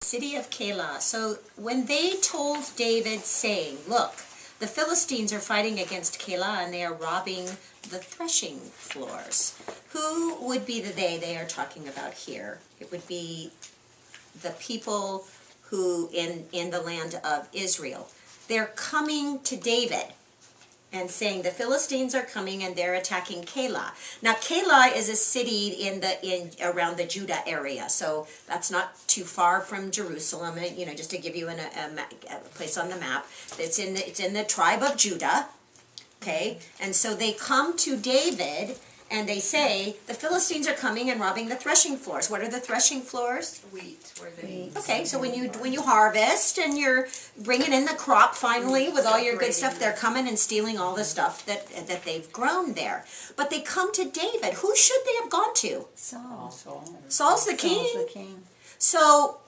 City of Keilah. So when they told David, saying, look, the Philistines are fighting against Keilah and they are robbing the threshing floors. Who would be the they are talking about here? It would be the people who in the land of Israel. They're coming to David and saying the Philistines are coming and they're attacking Keilah. Now Keilah is a city in around the Judah area, so that's not too far from Jerusalem. You know, just to give you a place on the map, it's in the tribe of Judah. Okay, and so they come to David and they say the Philistines are coming and robbing the threshing floors. What are the threshing floors? Wheat, where they. Okay, so when you harvest and you're bringing in the crop finally with all your good stuff, they're coming and stealing all the stuff that they've grown there. But they come to David. Who should they have gone to? Saul. Saul's the king. Saul's the king. So,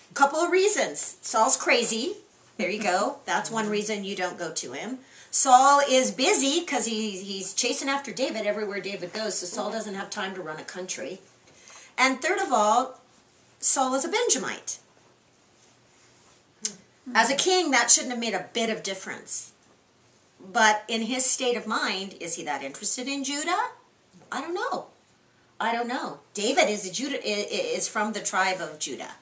a couple of reasons. Saul's crazy. There you go. That's one reason you don't go to him. Saul is busy because he's chasing after David everywhere David goes, so Saul doesn't have time to run a country. And third of all, Saul is a Benjamite. As a king, that shouldn't have made a bit of difference. But in his state of mind, is he that interested in Judah? I don't know. I don't know. David is from the tribe of Judah.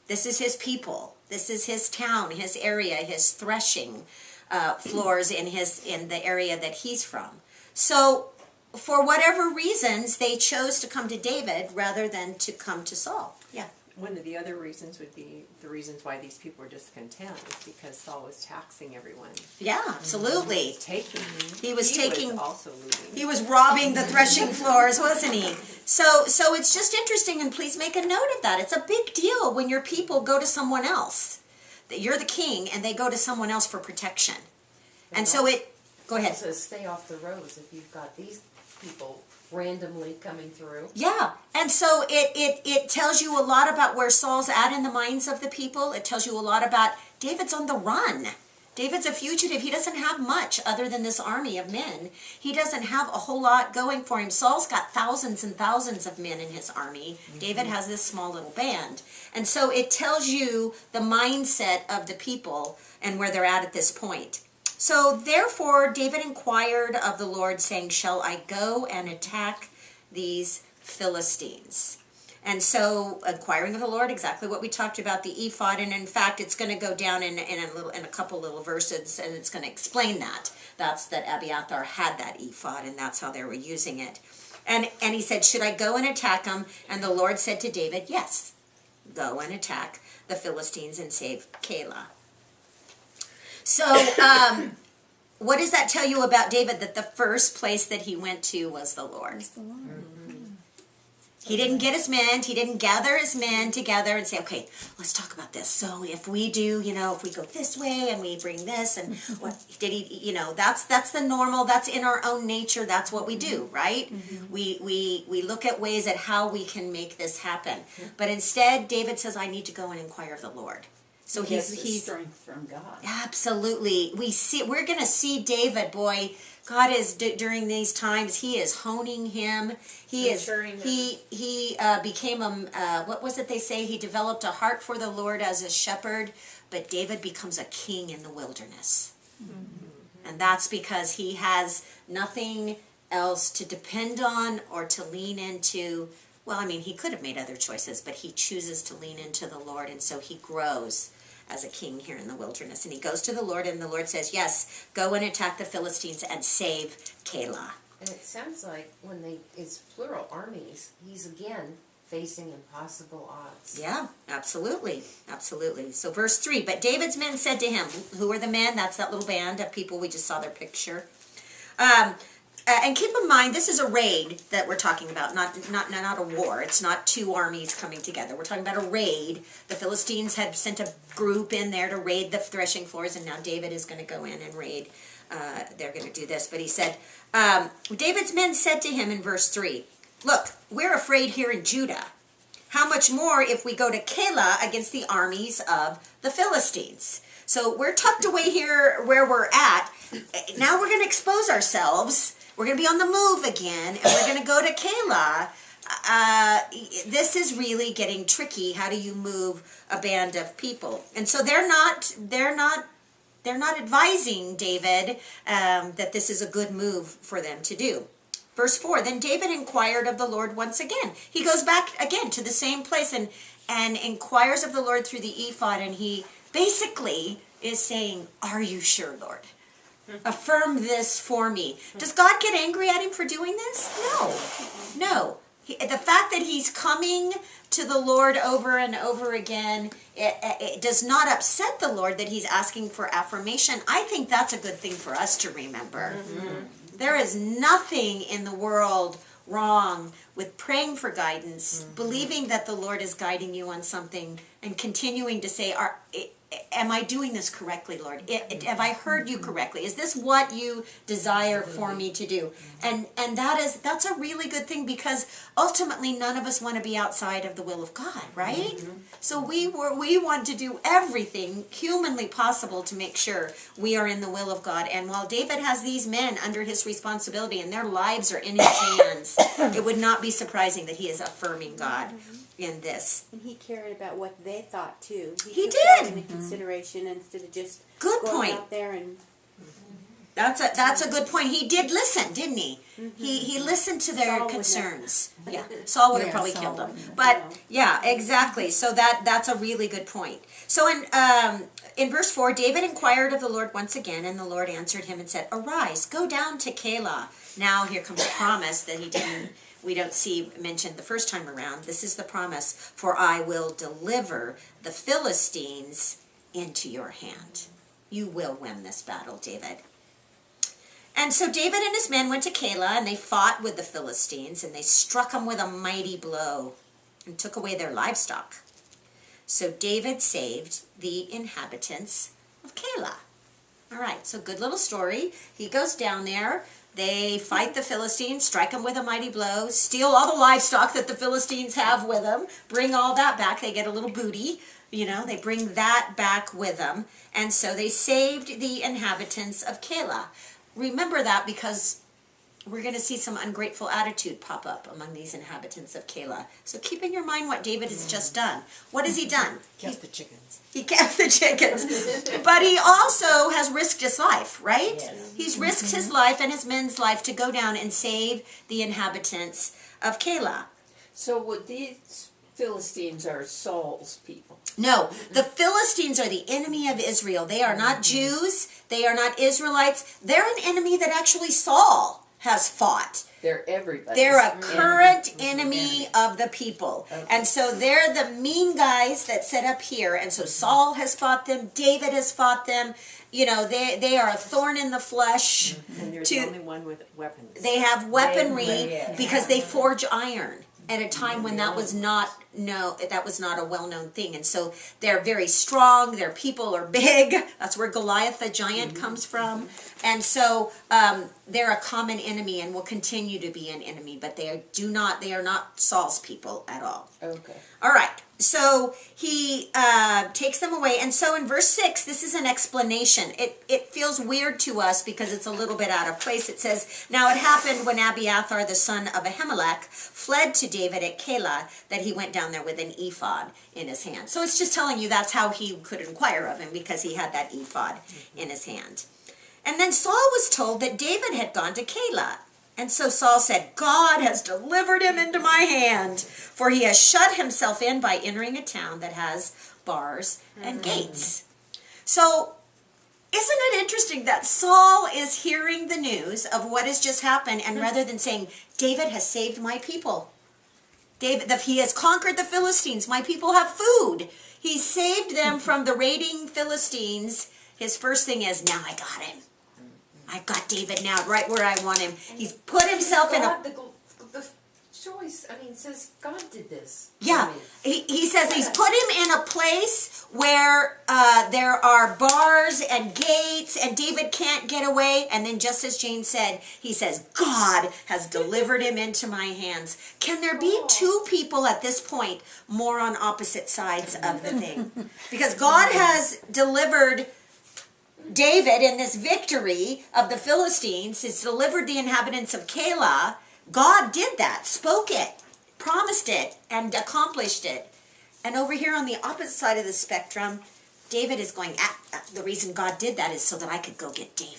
This is his people. This is his town, his area, his threshing floors in the area that he's from. So, for whatever reasons, they chose to come to David rather than to come to Saul. Yeah. One of the other reasons would be the reasons why these people were discontent is because Saul was taxing everyone. Yeah, absolutely. He was also looting. He was robbing the threshing floors, wasn't he? So it's just interesting, and please make a note of that. It's a big deal when your people go to someone else. You're the king, and they go to someone else for protection. And so go ahead. It says stay off the roads if you've got these people randomly coming through. Yeah, and so it tells you a lot about where Saul's at in the minds of the people. It tells you a lot about David's on the run. David's a fugitive. He doesn't have much other than this army of men. He doesn't have a whole lot going for him. Saul's got thousands and thousands of men in his army. David has this small little band. And so it tells you the mindset of the people and where they're at this point. So therefore David inquired of the Lord, saying, shall I go and attack these Philistines? And so, inquiring of the Lord, exactly what we talked about, the ephod, and in fact, it's going to go down in a couple little verses, and it's going to explain that. That's that Abiathar had that ephod, and that's how they were using it. And he said, should I go and attack them? And the Lord said to David, yes, go and attack the Philistines and save Keilah. So, what does that tell you about David? That the first place that he went to was the Lord. He didn't get his men, he didn't gather his men together and say, okay, let's talk about this. So if we do, if we go this way and we bring this, and what did he, that's the normal, that's in our own nature, that's what we do, right? We look at ways at how we can make this happen. But instead, David says, I need to go and inquire of the Lord. So he's strength from God. Absolutely. We're going to see David, boy. God is during these times. He is honing him. He became what was it they say? He developed a heart for the Lord as a shepherd. But David becomes a king in the wilderness, and that's because he has nothing else to depend on or to lean into. Well, I mean, he could have made other choices, but he chooses to lean into the Lord, and so he grows as a king here in the wilderness. And he goes to the Lord, and the Lord says, yes, go and attack the Philistines and save Keilah. And it sounds like it's plural armies, he's again facing impossible odds. Yeah, absolutely. Absolutely. So verse 3, but David's men said to him, who are the men? That's that little band of people we just saw their picture. And keep in mind, this is a raid that we're talking about, not a war. It's not two armies coming together. We're talking about a raid. The Philistines had sent a group in there to raid the threshing floors, and now David is going to go in and raid. They're going to do this. But he said, David's men said to him in verse 3, look, we're afraid here in Judah. How much more if we go to Keilah against the armies of the Philistines? So we're tucked away here where we're at. Now we're going to expose ourselves. We're going to be on the move again, and we're going to go to Keilah. this is really getting tricky. How do you move a band of people? And so they're not advising David that this is a good move for them to do. Verse 4, then David inquired of the Lord once again. He goes back again to the same place and inquires of the Lord through the ephod, and he basically is saying, are you sure, Lord? Affirm this for me. Does God get angry at him for doing this? No. The fact that he's coming to the Lord over and over again, it does not upset the Lord that he's asking for affirmation. I think that's a good thing for us to remember. Mm-hmm. There is nothing in the world wrong with praying for guidance, believing that the Lord is guiding you on something, and continuing to say, am I doing this correctly, Lord? Have I heard you correctly? Is this what you desire for me to do? And that's a really good thing, because ultimately none of us want to be outside of the will of God, right? Mm-hmm. So we want to do everything humanly possible to make sure we are in the will of God. And while David has these men under his responsibility and their lives are in his hands, it would not be surprising that he is affirming God in this. And he cared about what they thought too. He took did. that into consideration instead of just Good going point. out there and. That's a good point. He did listen, didn't he? Mm-hmm. He listened to their concerns. Yeah, Saul would have probably killed him. But yeah, exactly. So that's a really good point. So in verse 4, David inquired of the Lord once again, and the Lord answered him and said, "Arise, go down to Keilah." Now here comes the promise that we don't see mentioned the first time around. This is the promise: "For I will deliver the Philistines into your hand." You will win this battle, David. And so David and his men went to Keilah, and they fought with the Philistines, and they struck them with a mighty blow and took away their livestock. So David saved the inhabitants of Keilah. All right, so good little story. He goes down there. They fight the Philistines, strike them with a mighty blow, steal all the livestock that the Philistines have with them, bring all that back. They get a little booty, they bring that back with them. And so they saved the inhabitants of Keilah. Remember that, because we're going to see some ungrateful attitude pop up among these inhabitants of Keilah. So keep in your mind what David has just done. What has he done? Kept the chickens. He kept the chickens. But he also has risked his life, right? Yes. He's risked his life and his men's life to go down and save the inhabitants of Keilah. So would these Philistines are Saul's people? No, the Philistines are the enemy of Israel. They are not Jews. They are not Israelites. They're an enemy that actually Saul has fought. They're everybody. They're a current enemy of the people. Okay. And so they're the mean guys that set up here. And so Saul has fought them. David has fought them. They are a thorn in the flesh. And you're the only one with weapons. They have weaponry because they forge iron at a time when that was not a well-known thing. And so they're very strong. Their people are big. That's where Goliath the giant comes from. And so they're a common enemy and will continue to be an enemy, but they are not Saul's people at all. Okay. All right. So he takes them away. And so in verse 6, this is an explanation. It feels weird to us because it's a little bit out of place. It says, "Now it happened when Abiathar, the son of Ahimelech, fled to David at Keilah, that he went down there with an ephod in his hand." So it's just telling you that's how he could inquire of him, because he had that ephod in his hand. And then Saul was told that David had gone to Keilah. And so Saul said, "God has delivered him into my hand, for he has shut himself in by entering a town that has bars and gates." So isn't it interesting that Saul is hearing the news of what has just happened, and rather than saying, "David has saved my people. He has conquered the Philistines. My people have food. He saved them from the raiding Philistines." His first thing is, "Now I got him. I've got David now right where I want him." He's put himself in a... The choice, says God did this. Yeah, he says he's put him in a place where there are bars and gates and David can't get away. And then, just as Jane said, he says, "God has delivered him into my hands." Can there be two people at this point more on opposite sides of the thing? Because God has delivered David in this victory of the Philistines. Has delivered the inhabitants of Keilah. God did that, spoke it. promised it and accomplished it. And over here on the opposite side of the spectrum, David is going, the reason God did that is so that I could go get David.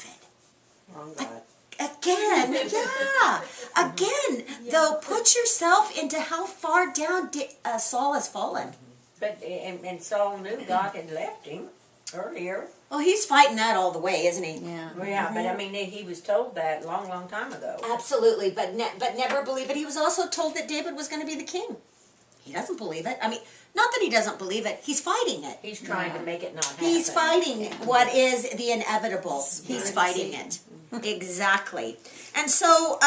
Wrong God. Again, yeah. Again, though, put yourself into how far down Saul has fallen. But and Saul knew God had left him earlier. Well, he's fighting that all the way, isn't he? Yeah. Well, yeah, but I mean, he was told that long time ago. Absolutely, but never believe it. He was also told that David was going to be the king. He doesn't believe it. I mean, not that he doesn't believe it. He's fighting it. He's trying to make it not happen. He's fighting what is the inevitable. He's fighting it. Exactly. And so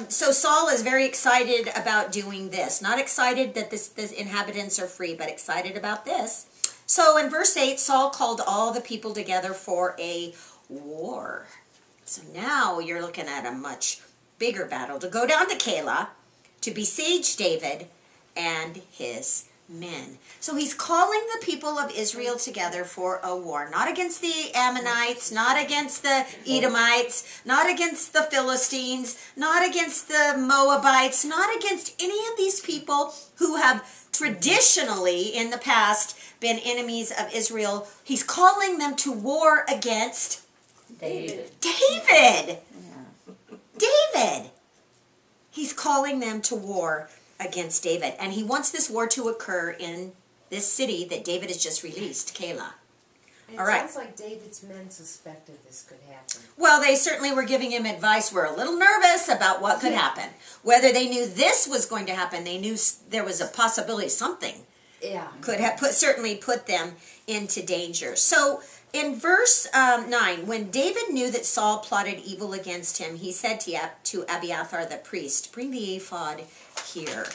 Saul is very excited about doing this. Not excited that the inhabitants are free, but excited about this. So in verse 8, Saul called all the people together for a war. So now you're looking at a much bigger battle to go down to Keilah to besiege David and his men. So he's calling the people of Israel together for a war, not against the Ammonites, not against the Edomites, not against the Philistines, not against the Moabites, not against any of these people who have traditionally in the past been enemies of Israel. He's calling them to war against David. David. David. He's calling them to war against David. And he wants this war to occur in this city that David has just released, Keilah. It All right. sounds like David's men suspected this could happen. Well, they certainly were giving him advice. We're a little nervous about what could happen. Whether they knew this was going to happen, they knew there was a possibility something Yeah. could have certainly put them into danger. So in verse 9, when David knew that Saul plotted evil against him, he said to Abiathar the priest, "Bring the ephod here."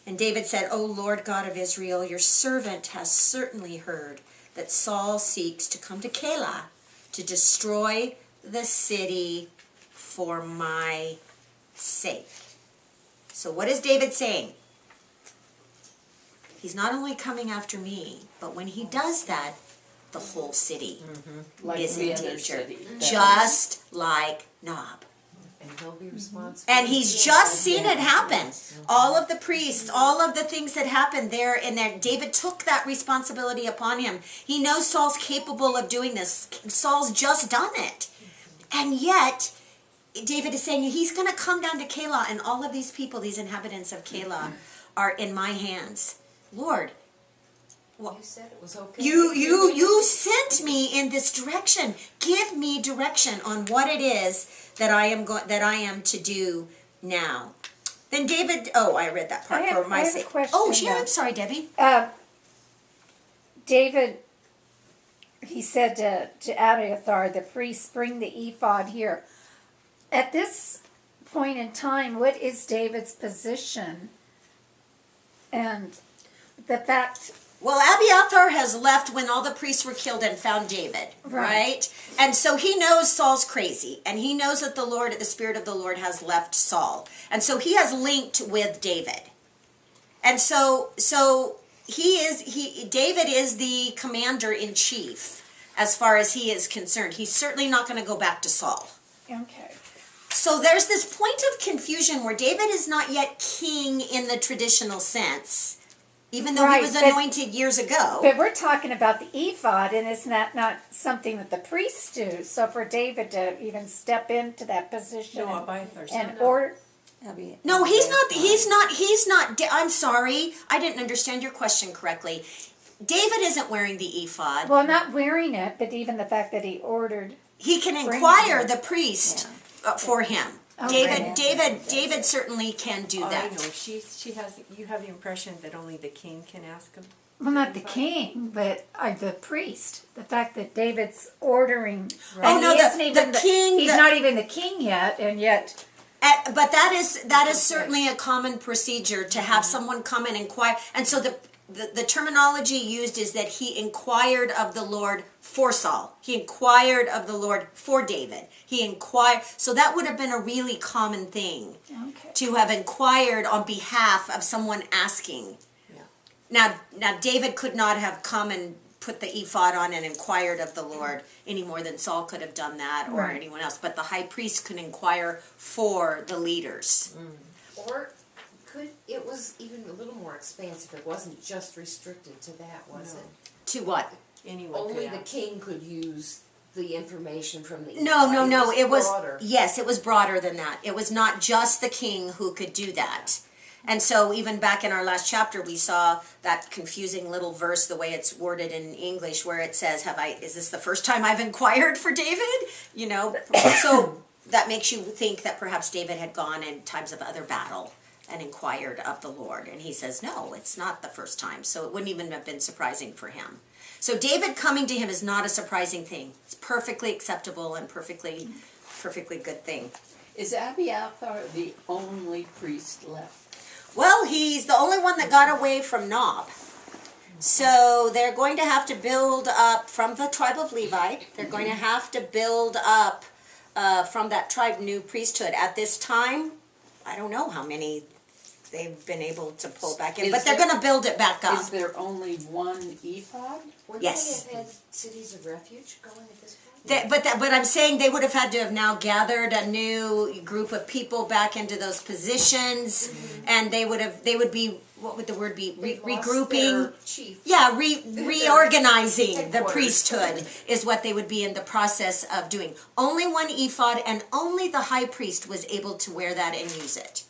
And David said, "O Lord God of Israel, your servant has certainly heard that Saul seeks to come to Keilah to destroy the city for my sake." So what is David saying? He's not only coming after me, but when he does that, the whole city Like is the in other danger. city. Just like Nob. And he'll be responsible. And he's just seen it happen. All of the priests, all of the things that happened there, and that David took that responsibility upon him. He knows Saul's capable of doing this. Saul's just done it. And yet, David is saying he's going to come down to Keilah, and all of these people, these inhabitants of Keilah, are in my hands. Lord, You said it was okay. you sent me in this direction. Give me direction on what it is that I am to do now. Then David, I read that part I have- for my I have a sake. question, Oh, sure. though. I'm sorry, Debbie. David, he said to Abiathar, the priest, "Bring the ephod here." At this point in time, what is David's position? And the fact, Well, Abiathar has left when all the priests were killed and found David, right? And so he knows Saul's crazy, and he knows that the Spirit of the Lord has left Saul. And so he has linked with David. And so David is the commander in chief as far as he is concerned. He's certainly not going to go back to Saul. okay. So there's this point of confusion where David is not yet king in the traditional sense, even though he Right, was but- anointed years ago. But we're talking about the ephod, and isn't that not something that the priests do? So for David to even step into that position No, Abiathar's and not. order, No, he's not, I'm sorry, I didn't understand your question correctly. David isn't wearing the ephod. well, not wearing it, but even the fact that he ordered. He can Bring inquire it. the priest for him. Oh, David certainly can do I that. know, she has, you have the impression that only the king can ask him. Well, not the king, but the priest. The fact that David's ordering. Oh, and no, he isn't the even king, He's the- not even the king yet, and yet. But that is certainly a common procedure to have someone come and inquire. And so the terminology used is that he inquired of the Lord for Saul. He inquired of the Lord for David. He inquired. So that would have been a really common thing Okay. to have inquired on behalf of someone asking. Yeah. Now David could not have come and put the ephod on and inquired of the Lord any more than Saul could have done that or Right. anyone else. But the high priest could inquire for the leaders. Or it was even a little more expansive. It wasn't just restricted to that, was No. To what? Anyone it? Only could the ask. king could use the information from the No, no, no. It was broader. yes, it was broader than that. It was not just the king who could do that. And so even back in our last chapter, we saw that confusing little verse, the way it's worded in English, where it says, is this the first time I've inquired for David? You know, so that makes you think that perhaps David had gone in times of other battle and inquired of the Lord. And he says, no, it's not the first time. So it wouldn't even have been surprising for him. So David coming to him is not a surprising thing. It's perfectly acceptable and perfectly good thing. Is Abiathar the only priest left? Well, he's the only one that got away from Nob. So they're going to have to build up from the tribe of Levi. They're going to have to build up from that tribe new priesthood. At this time, I don't know how many they've been able to pull back in, Is but they're there- going to build it back up. Is there only one ephod? Wouldn't Yes. they have had cities of refuge going at this point? But I'm saying they would have had to have now gathered a new group of people back into those positions, and they would be, what would the word be, They'd lost regrouping. their chief. Yeah, reorganizing the Headquarters. priesthood is what they would be in the process of doing. Only one ephod, and only the high priest was able to wear that and use it.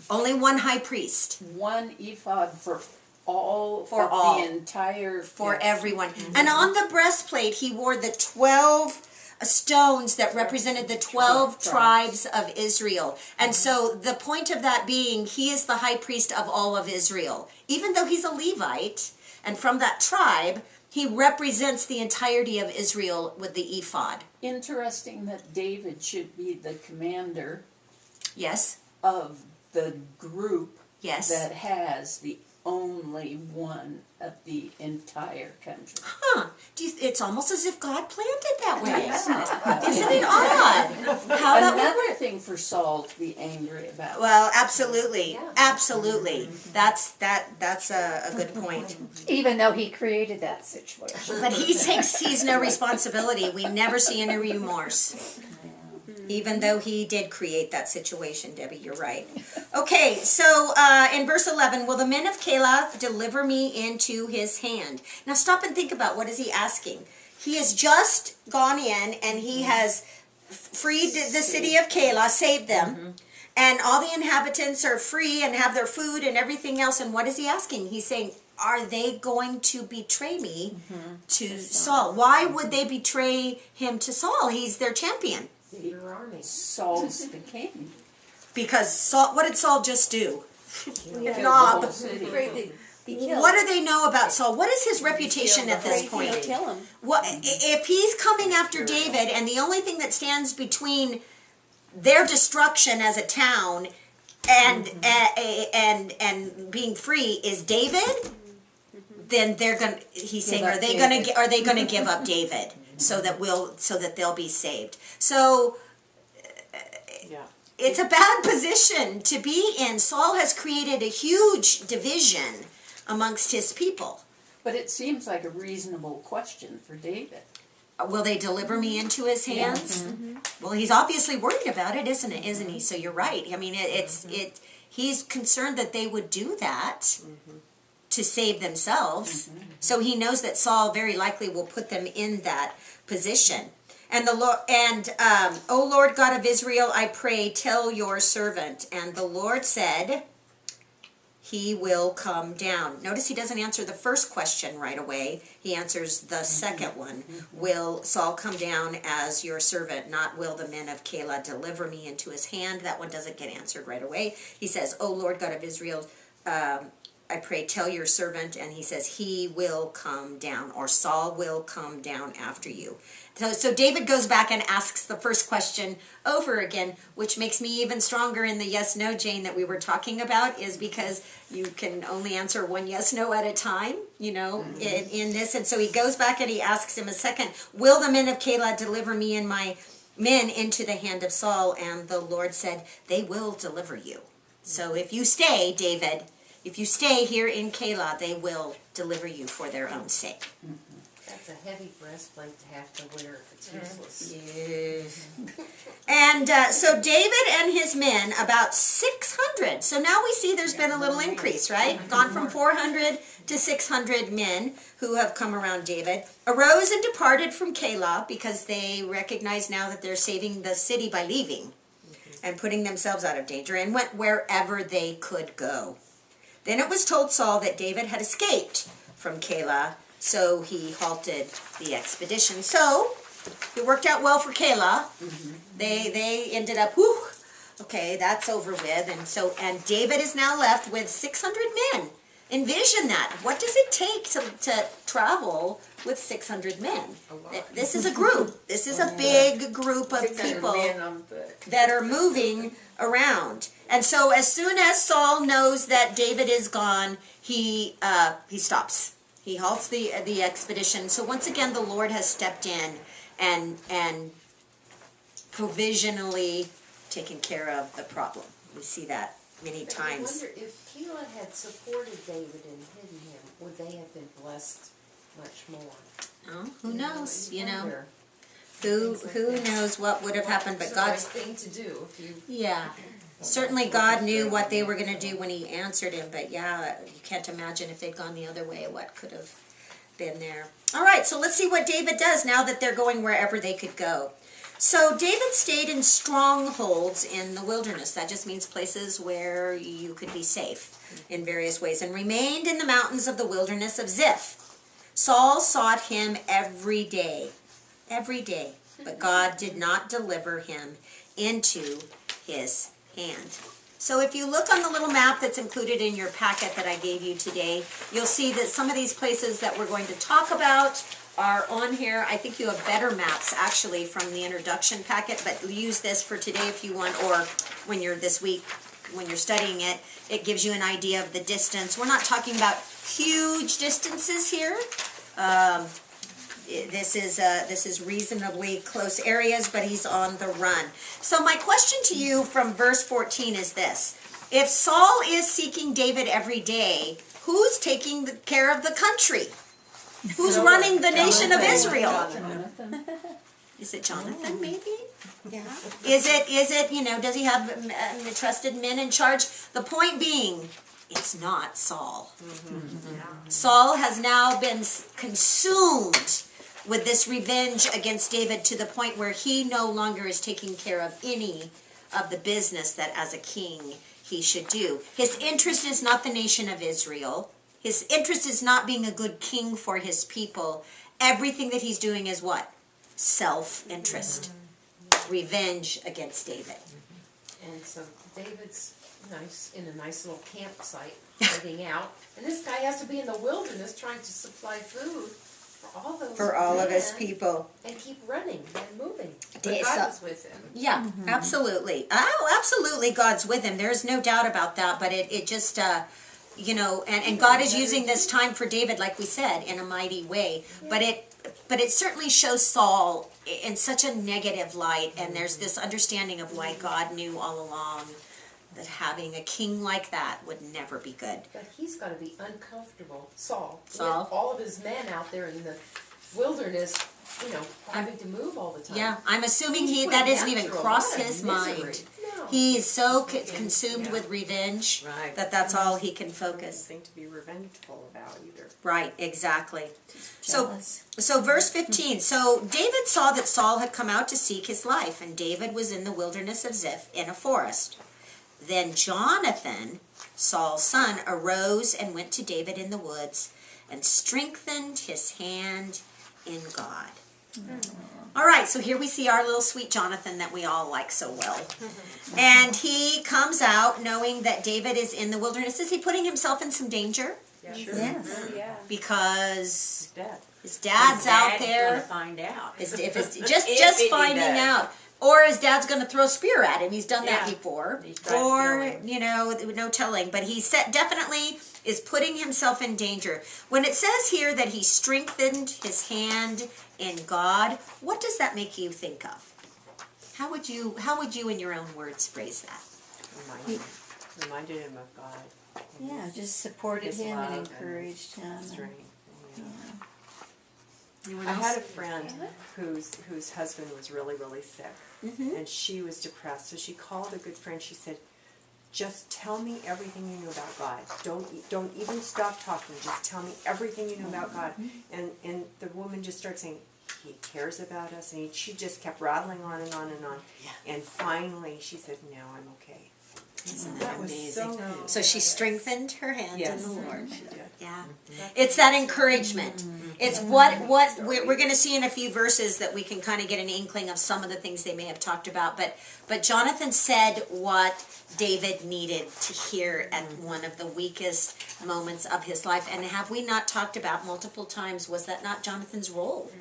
Only one high priest One ephod for all, For of all. the entire, for everyone. And on the breastplate, he wore the 12 stones that represented the 12 tribes of Israel. And so the point of that being, he is the high priest of all of Israel. Even though he's a Levite and from that tribe, he represents the entirety of Israel with the ephod. Interesting that David should be the commander Yes? of the group Yes. that has the only one of the entire country. Huh. It's almost as if God planned it that way. Isn't it odd? How that would Another work? thing for Saul to be angry about. Well, absolutely. Yeah. Absolutely. That's a good point. Even though he created that situation. But he sees no responsibility. We never see any remorse. Even though he did create that situation, Debbie, you're right. Okay, so in verse 11, will the men of Keilah deliver me into his hand? Now stop and think about, what is he asking? He has just gone in and he has freed the city of Keilah, saved them. And all the inhabitants are free and have their food and everything else. And what is he asking? He's saying, are they going to betray me to Saul? Why would they betray him to Saul? He's their champion. Your army. Saul's the king. Because Saul, what did Saul just do? The Nob. whole city. Afraid to be killed. What do they know about Saul? What is his reputation at this Afraid he'll point? kill him. What if he's coming after David, and the only thing that stands between their destruction as a town and and being free is David? Then they're gonna. He's saying, are they gonna give up David so that they'll be saved? So Yeah. it's a bad position to be in. Saul has created a huge division amongst his people. But it seems like a reasonable question for David. Will they deliver me into his hands? Well, he's obviously worried about it, isn't he? So you're right. I mean, he's concerned that they would do that to save themselves. So he knows that Saul very likely will put them in that position. And the Lord, O Lord God of Israel, I pray, tell your servant. And the Lord said, he will come down. Notice he doesn't answer the first question right away. He answers the second one. Will Saul come down as your servant? Not will the men of Keilah deliver me into his hand. That one doesn't get answered right away. He says, O Lord God of Israel, I pray, tell your servant. And he says, he will come down, or Saul will come down after you. So David goes back and asks the first question over again, which makes me even stronger in the yes-no, Jane, that we were talking about, is because you can only answer one yes-no at a time, in this. And so he goes back and he asks him a second, will the men of Keilah deliver me and my men into the hand of Saul? And the Lord said, they will deliver you. So if you stay, David, if you stay here in Keilah, they will deliver you for their own sake. That's a heavy breastplate to have to wear if it's useless. Yes. And so David and his men, about 600. So now we see there's been a little increase, right? Gone from 400 to 600 men who have come around David. Arose and departed from Keilah because they recognize now that they're saving the city by leaving and putting themselves out of danger, and went wherever they could go. Then it was told Saul that David had escaped from Keilah, so he halted the expedition. So it worked out well for Keilah. They ended up, whew, okay, that's over with. And David is now left with 600 men. Envision that. What does it take to travel with 600 men? This is a group. This is a big group of 600 people men on foot. that are moving around. And so as soon as Saul knows that David is gone, he stops. He halts the expedition. So once again, the Lord has stepped in and provisionally taken care of the problem. We see that many But times. I wonder if Keilah had supported David and hidden him, would they have been blessed much more? Oh, who knows? You know, wonder. who knows what would have happened? But It's the right God's thing to do if you. yeah. Certainly God knew what they were going to do when he answered him, but yeah, you can't imagine if they'd gone the other way, what could have been there. All right, so let's see what David does now that they're going wherever they could go. So David stayed in strongholds in the wilderness. That just means places where you could be safe in various ways, and remained in the mountains of the wilderness of Ziph. Saul sought him every day, but God did not deliver him into his hand. So if you look on the little map that's included in your packet that I gave you today, you'll see that some of these places that we're going to talk about are on here. I think you have better maps actually from the introduction packet, but use this for today if you want, or when you're this week, when you're studying it, it gives you an idea of the distance. We're not talking about huge distances here. This is reasonably close areas, but he's on the run. So my question to you from verse 14 is this. If Saul is seeking David every day, who's taking care of the country? Who's running the nation of Israel? Is it Jonathan, maybe? Yeah. Is it, you know, does he have trusted men in charge? The point being, it's not Saul. Saul has now been consumed with this revenge against David to the point where he no longer is taking care of any of the business that as a king he should do. His interest is not the nation of Israel. His interest is not being a good king for his people. Everything that he's doing is what? Self-interest. Revenge against David. And so David's in a nice little campsite, hiding out, and this guy has to be in the wilderness trying to supply food for all of his men people. and keep running and moving. But Day- God so- was with him. Yeah, absolutely. Oh, absolutely God's with him. There's no doubt about that, but it just, you know, and God is using this time for David, like we said, in a mighty way. But it certainly shows Saul in such a negative light, and there's this understanding of why God knew all along that having a king like that would never be good. But he's got to be uncomfortable, Saul, with Saul? all of his men out there in the wilderness, you know, having to move all the time. Yeah, I'm assuming He's that putting doesn't even natural cross lot of his misery. mind. No. He's so consumed with revenge Right. that's all he can focus. Nothing to be revengeful about either. Right, exactly. So verse 15, so David saw that Saul had come out to seek his life, and David was in the wilderness of Ziph in a forest. Then Jonathan, Saul's son, arose and went to David in the woods and strengthened his hand in God. All right, so here we see our little sweet Jonathan that we all like so well. And he comes out knowing that David is in the wilderness. Is he putting himself in some danger? Yeah, sure. Oh, yeah. Because Dad. his dad's out Dad's there. gonna find out. If it's If just he finding does. out. Or his dad's going to throw a spear at him. He's done that Yeah. before. He's tried to Or, kill him. you know, no telling. But he definitely is putting himself in danger. When it says here that he strengthened his hand in God, what does that make you think of? How would you in your own words phrase that? Reminded him of God. Yeah, just supported His him love and and encouraged him. Strength. Yeah. Anyone I else? had a friend whose husband was really, really sick, and she was depressed. So she called a good friend. She said, "Just tell me everything you know about God. Don't even stop talking. Just tell me everything you know about God." And the woman just started saying, "He cares about us," and she just kept rattling on and on and on. Yeah. And finally, she said, "Now I'm okay." Isn't That that was amazing? so So she strengthened her hand Yes. in the Lord. She did. Yeah, it's that encouragement. It's what we're going to see in a few verses that we can kind of get an inkling of some of the things they may have talked about. But Jonathan said what David needed to hear at one of the weakest moments of his life. And have we not talked about multiple times? Was that not Jonathan's role?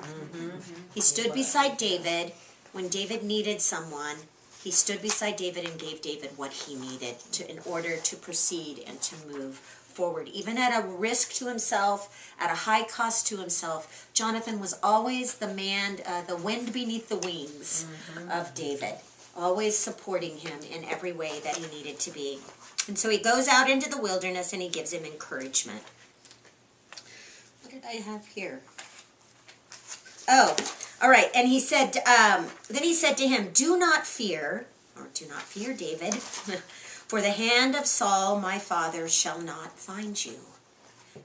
He stood beside David when David needed someone. He stood beside David and gave David what he needed in order to proceed and to move forward. Even at a risk to himself, at a high cost to himself, Jonathan was always the man, the wind beneath the wings of David, always supporting him in every way that he needed to be. And so he goes out into the wilderness and he gives him encouragement. What did I have here? Oh, all right. And he said, then he said to him, do not fear, David, for the hand of Saul my father shall not find you.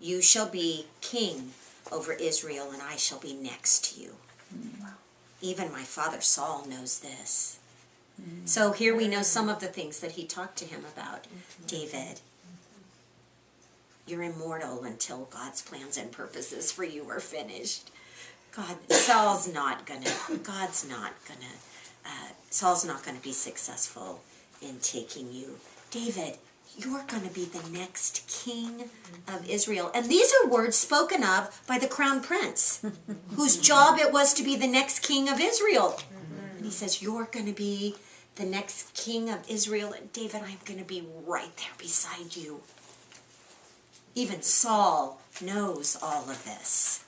You shall be king over Israel, and I shall be next to you. Even my father Saul knows this. So here we know some of the things that he talked to him about. David, you're immortal until God's plans and purposes for you are finished. Saul's not gonna be successful in taking you. David, you're gonna be the next king of Israel. And these are words spoken of by the crown prince, whose job it was to be the next king of Israel. And he says, you're gonna be the next king of Israel. And David, I'm gonna be right there beside you. Even Saul knows all of this.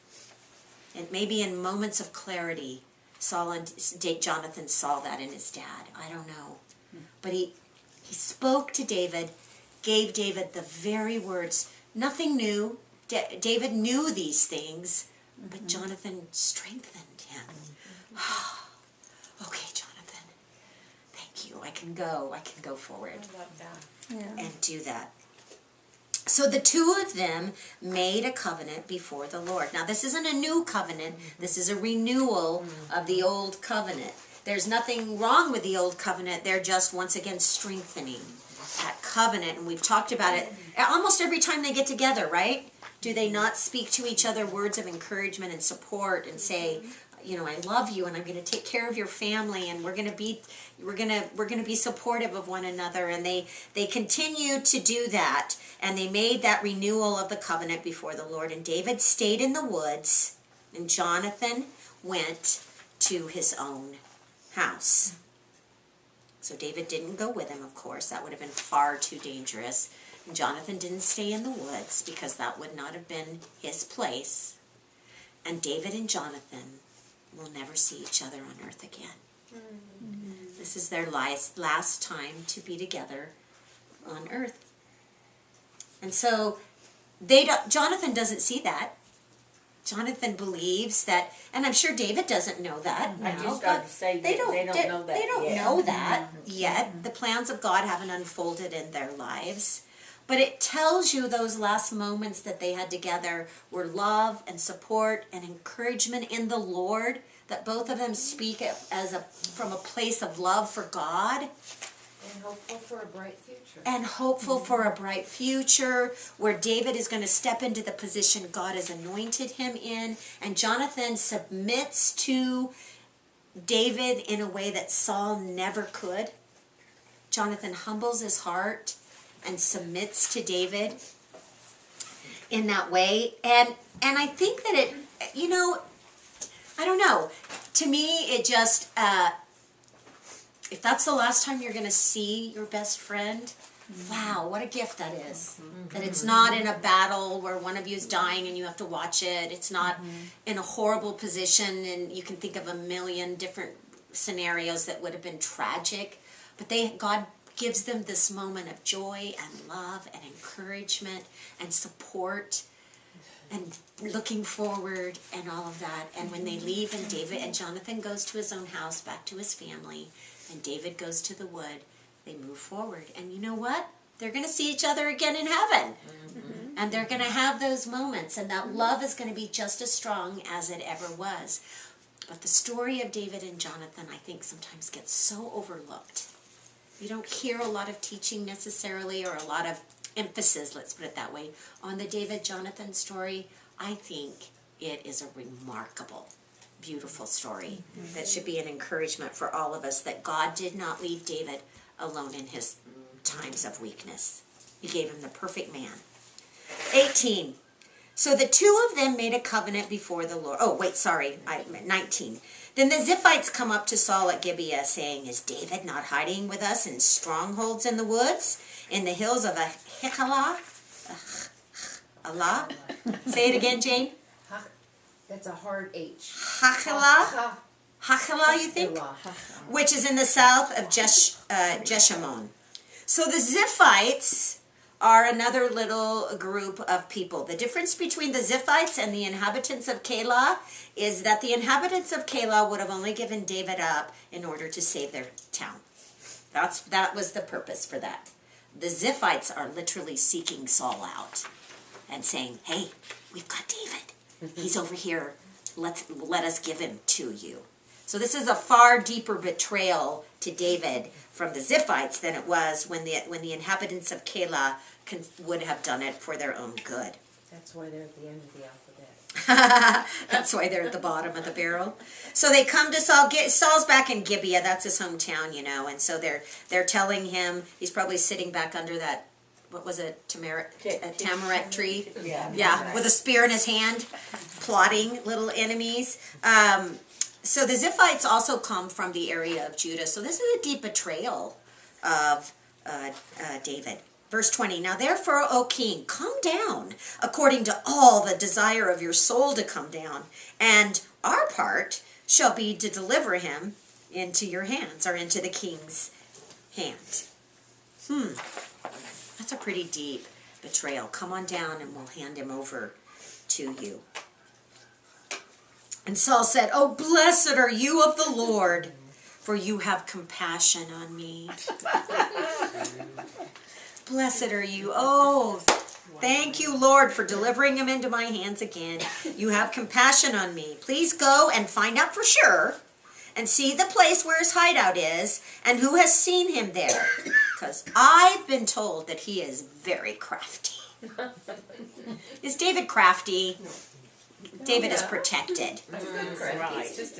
And maybe in moments of clarity, Saul and Jonathan saw that in his dad. I don't know. But he spoke to David, gave David the very words. Nothing new. David knew these things, but Jonathan strengthened him. Okay, Jonathan. Thank you. I can go forward. I love that. And do that. So the two of them made a covenant before the Lord. Now, this isn't a new covenant. This is a renewal of the old covenant. There's nothing wrong with the old covenant. They're just, once again, strengthening that covenant. And we've talked about it almost every time they get together, right? Do they not speak to each other words of encouragement and support and say, I love you and I'm going to take care of your family and we're going to be supportive of one another. And they continue to do that. And they made that renewal of the covenant before the Lord. And David stayed in the woods, and Jonathan went to his own house. So David didn't go with him, of course. That would have been far too dangerous. And Jonathan didn't stay in the woods because that would not have been his place. And David and Jonathan will never see each other on earth again. This is their last time to be together on earth. And so Jonathan doesn't see that. Jonathan believes that, and I'm sure David doesn't know that. I just started to say They that don't know that They don't yet. know that yet. The plans of God haven't unfolded in their lives. But it tells you those last moments that they had together were love and support and encouragement in the Lord, that both of them speak from a place of love for God. And hopeful for a bright future. And hopeful for a bright future, where David is going to step into the position God has anointed him in. And Jonathan submits to David in a way that Saul never could. Jonathan humbles his heart and submits to David in that way. And I think that it, I don't know. To me, it just... if that's the last time you're going to see your best friend, wow, what a gift that is. That it's not in a battle where one of you is dying and you have to watch it. It's not in a horrible position, and you can think of a million different scenarios that would have been tragic. But God gives them this moment of joy and love and encouragement and support. and looking forward and all of that. And when they leave and David and Jonathan goes to his own house, back to his family, and David goes to the wood, they move forward. And you know what? They're going to see each other again in heaven. And they're going to have those moments, and that love is going to be just as strong as it ever was. But the story of David and Jonathan, I think, sometimes gets so overlooked. You don't hear a lot of teaching necessarily, or a lot of emphasis, let's put it that way, on the David-Jonathan story. I think it is a remarkable, beautiful story that should be an encouragement for all of us, that God did not leave David alone in his times of weakness. He gave him the perfect man. 18. So the two of them made a covenant before the Lord. 19. Then the Ziphites come up to Saul at Gibeah, saying, "Is David not hiding with us in strongholds in the woods, in the hills of Ahiklah?" Allah? Say it again, Jane. That's a hard H. Hachlah? Hachlah, you think? Elah. Which is in the south of Jeshimon. So the Ziphites are another little group of people. The difference between the Ziphites and the inhabitants of Keilah is that the inhabitants of Keilah would have only given David up in order to save their town. That was the purpose for that. The Ziphites are literally seeking Saul out and saying, "Hey, we've got David. He's over here. Let us give him to you." So this is a far deeper betrayal to David from the Ziphites than it was when the inhabitants of Keilah would have done it for their own good. That's why they're at the end of the alphabet. That's why they're at the bottom of the barrel. So they come to Saul. Saul's back in Gibeah. That's his hometown, you know. And so they're telling him, he's probably sitting back under that, what was it, tamarack tree? Yeah, with a spear in his hand, plotting little enemies. So the Ziphites also come from the area of Judah. So this is a deep betrayal of David. Verse 20, "Now therefore, O king, come down, according to all the desire of your soul to come down, and our part shall be to deliver him into your hands," or into the king's hand. That's a pretty deep betrayal. Come on down and we'll hand him over to you. And Saul said, "Oh, blessed are you of the Lord, for you have compassion on me." Blessed are you. Oh, thank you, Lord, for delivering him into my hands again. You have compassion on me. Please go and find out for sure and see the place where his hideout is and who has seen him there, because I've been told that he is very crafty. Is David crafty? David is protected.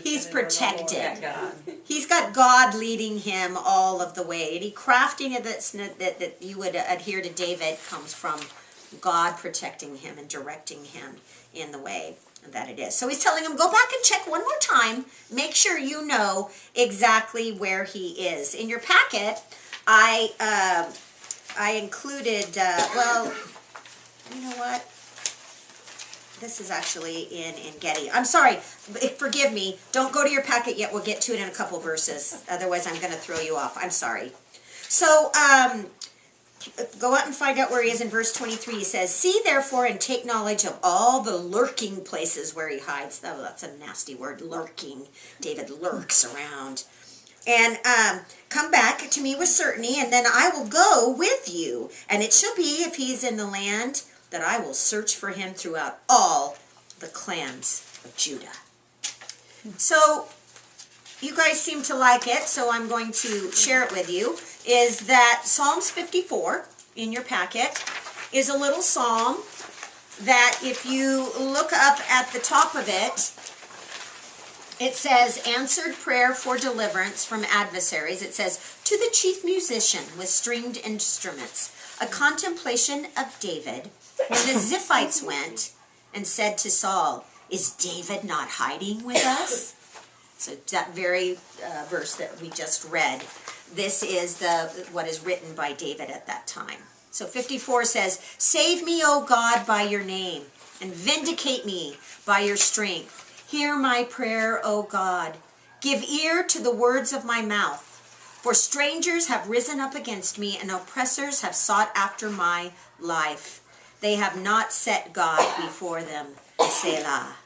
He's protected. He's got God leading him all of the way. Any crafting of this that you would adhere to David comes from God protecting him and directing him in the way that it is. So he's telling him, go back and check one more time. Make sure you know exactly where he is. In your packet, I included, well, you know what? This is actually in Getty. I'm sorry, forgive me. Don't go to your packet yet. We'll get to it in a couple verses. Otherwise, I'm going to throw you off. I'm sorry. So, go out and find out where he is in verse 23. He says, "See therefore and take knowledge of all the lurking places where he hides." Oh, that's a nasty word, lurking. David lurks around. "And come back to me with certainty, and then I will go with you. And it shall be, if he's in the land, that I will search for him throughout all the clans of Judah." So, you guys seem to like it, so I'm going to share it with you, is that Psalms 54 in your packet is a little psalm that if you look up at the top of it, it says, "Answered prayer for deliverance from adversaries." It says, "To the chief musician with stringed instruments, a contemplation of David, when the Ziphites went and said to Saul, 'Is David not hiding with us?'" So that very verse that we just read, this is what is written by David at that time. So 54 says, "Save me, O God, by your name, and vindicate me by your strength. Hear my prayer, O God. Give ear to the words of my mouth. For strangers have risen up against me, and oppressors have sought after my life. They have not set God before them. Selah.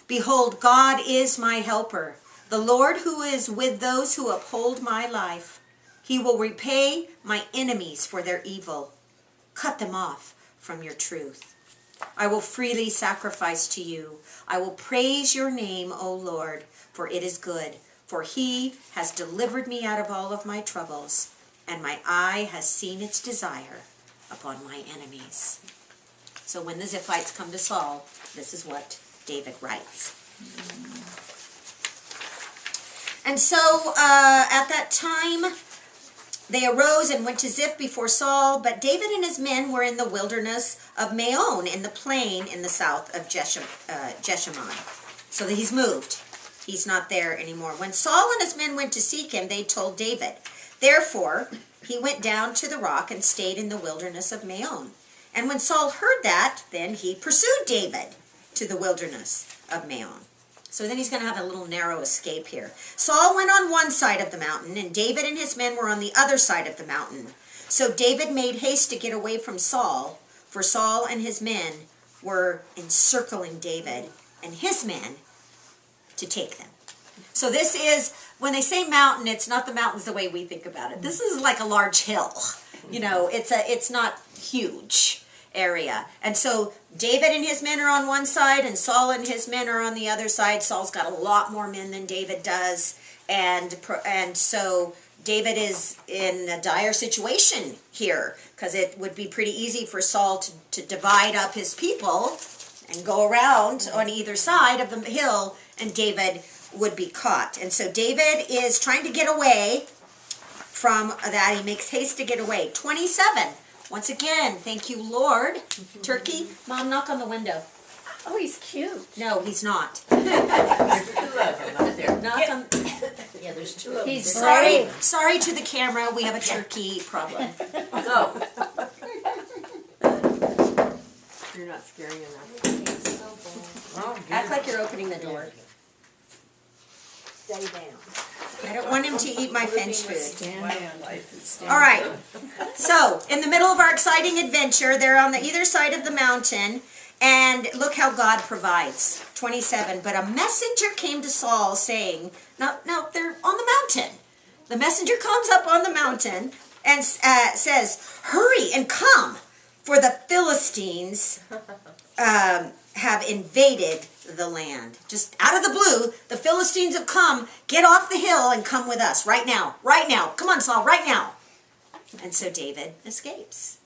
Behold, God is my helper, the Lord who is with those who uphold my life. He will repay my enemies for their evil. Cut them off from your truth. I will freely sacrifice to you. I will praise your name, O Lord, for it is good. For he has delivered me out of all of my troubles, and my eye has seen its desire upon my enemies. So when the Ziphites come to Saul, this is what David writes. And so at that time, they arose and went to Ziph before Saul, but David and his men were in the wilderness of Maon in the plain in the south of Jeshimon. So that he's moved. He's not there anymore. When Saul and his men went to seek him, they told David. Therefore, he went down to the rock and stayed in the wilderness of Maon. And when Saul heard that, then he pursued David to the wilderness of Maon. So then he's going to have a little narrow escape here. Saul went on one side of the mountain, and David and his men were on the other side of the mountain. So David made haste to get away from Saul, for Saul and his men were encircling David and his men to take them. So this is, when they say mountain, it's not the mountains the way we think about it. This is like a large hill. You know, it's not huge area. And so David and his men are on one side, and Saul and his men are on the other side. Saul's got a lot more men than David does, and so David is in a dire situation here, because it would be pretty easy for Saul to divide up his people and go around on either side of the hill, and David would be caught. And so David is trying to get away from that. He makes haste to get away. 27. Once again, thank you, Lord. Turkey, Mom, knock on the window. Oh, he's cute. No, he's not. There's two of them up there. Knock on. Yeah, there's two of them. He's Sorry, brave. sorry to the camera. We have a turkey problem. No. You're not scaring enough. He's so bold. Act like you're opening the door. Stay down. I don't want him to eat my Finch food. Wildlife is All right. So, in the middle of our exciting adventure, they're on the either side of the mountain, and look how God provides. 27. But a messenger came to Saul saying, no, they're on the mountain. The messenger comes up on the mountain and says, hurry and come, for the Philistines have invaded the land. Just out of the blue, the Philistines have come. Get off the hill and come with us right now. Right now. Come on, Saul, right now. And so David escapes.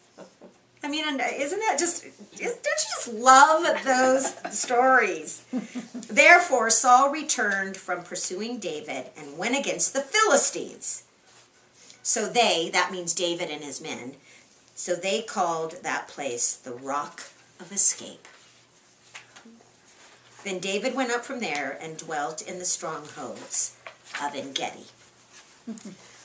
I mean, isn't that just, don't you just love those stories? Therefore, Saul returned from pursuing David and went against the Philistines. So that means David and his men, so they called that place the Rock of Escape. Then David went up from there and dwelt in the strongholds of En-gedi.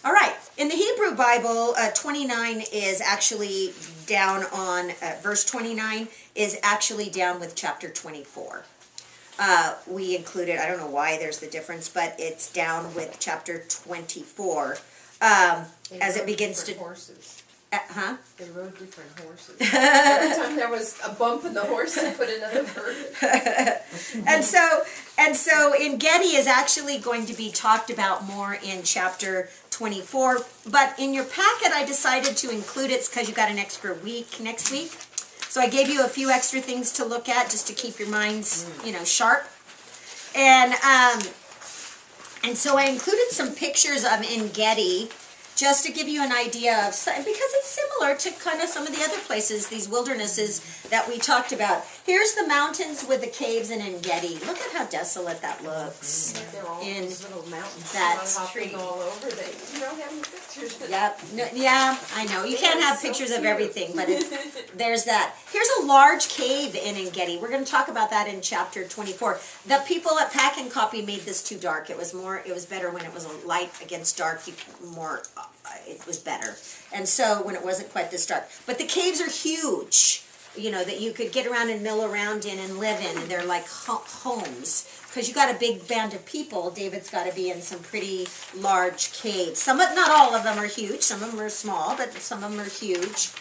All right, in the Hebrew Bible, 29 is actually down on, verse 29 is actually down with chapter 24. We included, I don't know why there's the difference, but it's down with chapter 24 as it begins to... Horses. Huh? They rode different horses. Every time there was a bump in the horse, they put another bird. And so En-gedi is actually going to be talked about more in chapter 24. But in your packet, I decided to include it because you got an extra week next week. So I gave you a few extra things to look at just to keep your minds, sharp. And so I included some pictures of En-gedi just to give you an idea of, because it's similar to kind of some of the other places, these wildernesses that we talked about. Here's the mountains with the caves in En-gedi. Look at how desolate that looks. They're all In these little mountains that hopping all over. You don't have any pictures. Yep. No, yeah, I know. You can't have pictures of everything, but there's that. Here's a large cave in En-gedi. We're going to talk about that in chapter 24. The people at Pack and Copy made this too dark. It was better when it was a light against dark. It was better. And so when it wasn't quite this dark. But the caves are huge, that you could get around and mill around in and live in. And they're like homes. Because you got a big band of people, David's got to be in some pretty large caves. Not all of them are huge. Some of them are small, but some of them are huge.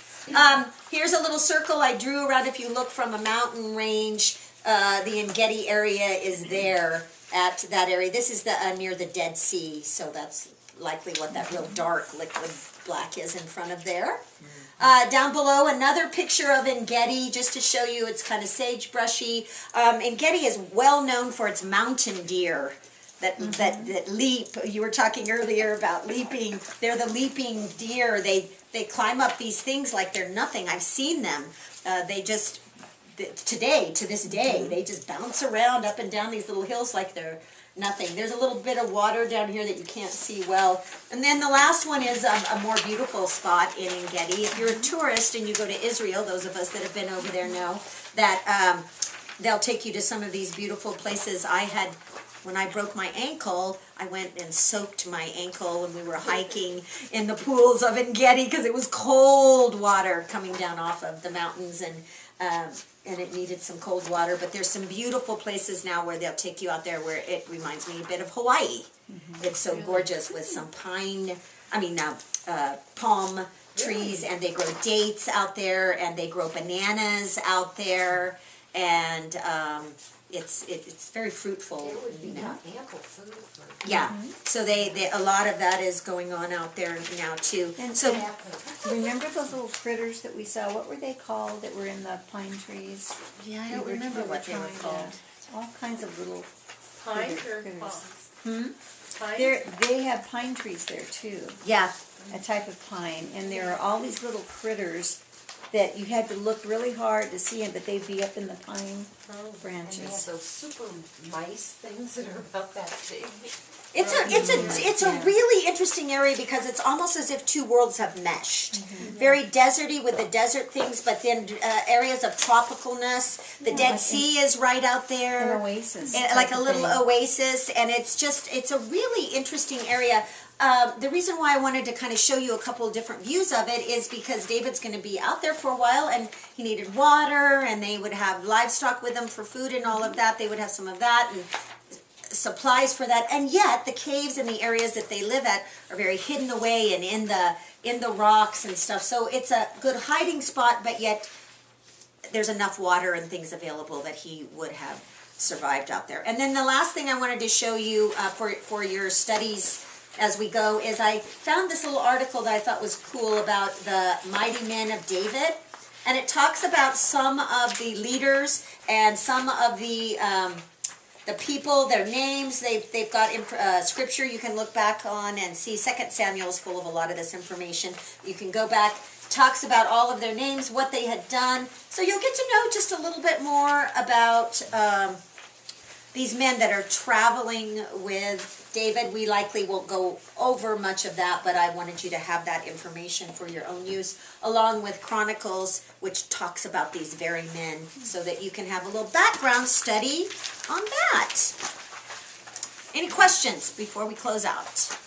Here's a little circle I drew around. If you look from a mountain range, the Engedi area is there at that area. This is the near the Dead Sea, so that's likely what that real dark liquid black is in front of there. Down below, another picture of Engedi, just to show you it's kind of sagebrushy. Engedi is well known for its mountain deer that leap. You were talking earlier about leaping. They're the leaping deer. They climb up these things like they're nothing. I've seen them. They just, to this day, they just bounce around up and down these little hills like they're nothing. There's a little bit of water down here that you can't see well. And then the last one is a more beautiful spot in Engedi. If you're a tourist and you go to Israel, those of us that have been over there know that they'll take you to some of these beautiful places. When I broke my ankle, I went and soaked my ankle when we were hiking in the pools of Engedi because it was cold water coming down off of the mountains, and it needed some cold water. But there's some beautiful places now where they'll take you out there where it reminds me a bit of Hawaii. It's so gorgeous with some palm trees, and they grow dates out there, and they grow bananas out there, and it's very fruitful. There would be ample food for. Yeah, so they a lot of that is going on out there now too. And So remember those little critters that we saw? What were they called that were in the pine trees? yeah, I don't remember what they were trying to- called. All kinds of little Pine critters. or palms? There, they have pine trees there too, Yeah, a type of pine, and there are all these little critters that you had to look really hard to see them, but they'd be up in the pine And they have branches. those super mice things that are about that big. it's a really interesting area because it's almost as if two worlds have meshed. Very deserty with the desert things, but then areas of tropicalness. The Dead Sea is right out there. An oasis. And type like a of little thing. oasis, and it's a really interesting area. The reason why I wanted to kind of show you a couple of different views of it is because David's going to be out there for a while, and he needed water, and they would have livestock with them for food and all of that. They would have some of that and supplies for that, and yet the caves and the areas that they live at are very hidden away and in the rocks and stuff. So it's a good hiding spot, but yet there's enough water and things available that he would have survived out there. And then the last thing I wanted to show you for your studies as we go is I found this little article that I thought was cool about the mighty men of David, and it talks about some of the leaders and some of the people, their names. They've got scripture you can look back on and see. 2 Samuel is full of a lot of this information. You can go back. Talks about all of their names, what they had done. So you'll get to know just a little bit more about these men that are traveling with David. We likely won't go over much of that, but I wanted you to have that information for your own use, along with Chronicles, which talks about these very men, so that you can have a little background study on that. Any questions before we close out?